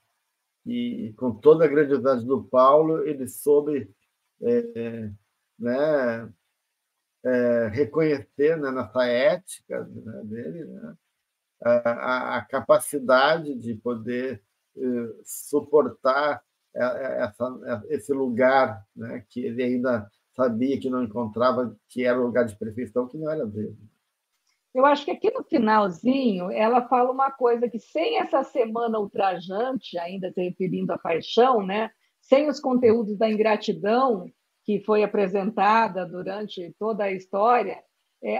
com toda a grandiosidade do Paulo, ele soube né, reconhecer, né, nessa ética, né, dele, né, a capacidade de poder suportar esse lugar, né, que ele ainda sabia que não encontrava, que era o lugar de perfeição, que não era dele. Eu acho que aqui no finalzinho ela fala uma coisa que, sem essa semana ultrajante, ainda se referindo à paixão, né? Sem os conteúdos da ingratidão que foi apresentada durante toda a história,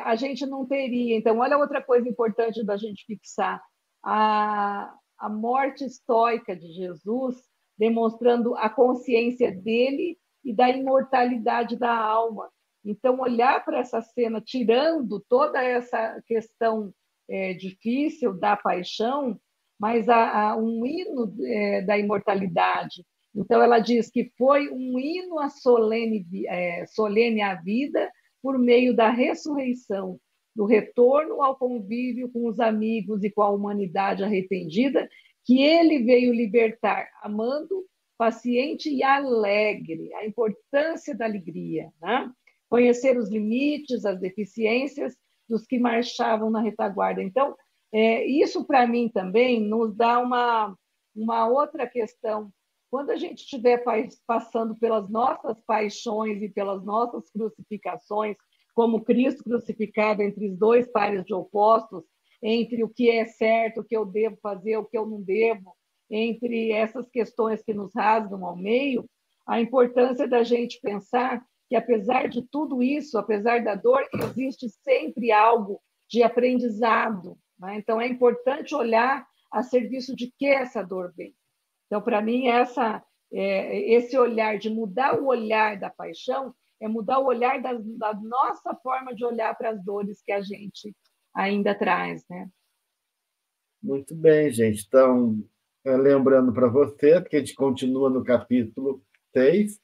a gente não teria. Então, olha outra coisa importante da gente fixar: a morte estoica de Jesus, demonstrando a consciência dele e da imortalidade da alma. Então, olhar para essa cena, tirando toda essa questão difícil da paixão, mas um hino da imortalidade. Então, ela diz que foi um hino solene à vida por meio da ressurreição, do retorno ao convívio com os amigos e com a humanidade arrependida, que ele veio libertar, amando, paciente e alegre, a importância da alegria, né? Conhecer os limites, as deficiências dos que marchavam na retaguarda. Então, isso para mim também nos dá uma outra questão. Quando a gente estiver passando pelas nossas paixões e pelas nossas crucificações, como Cristo crucificado entre os dois pares de opostos, entre o que é certo, o que eu devo fazer, o que eu não devo, entre essas questões que nos rasgam ao meio, a importância da gente pensar que, apesar de tudo isso, apesar da dor, existe sempre algo de aprendizado, né? Então, é importante olhar a serviço de que essa dor vem. Então, para mim, esse olhar de mudar o olhar da paixão é mudar o olhar da nossa forma de olhar para as dores que a gente ainda traz, né? Muito bem, gente. Então, lembrando para você que a gente continua no capítulo 6,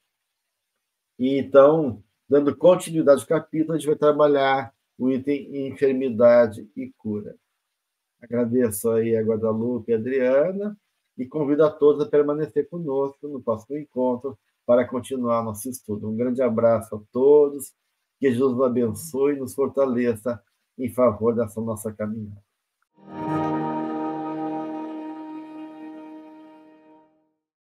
e então, dando continuidade ao capítulo, a gente vai trabalhar o item enfermidade e cura. Agradeço aí a Guadalupe e a Adriana e convido a todos a permanecer conosco no próximo encontro para continuar nosso estudo. Um grande abraço a todos, que Jesus nos abençoe e nos fortaleça em favor dessa nossa caminhada.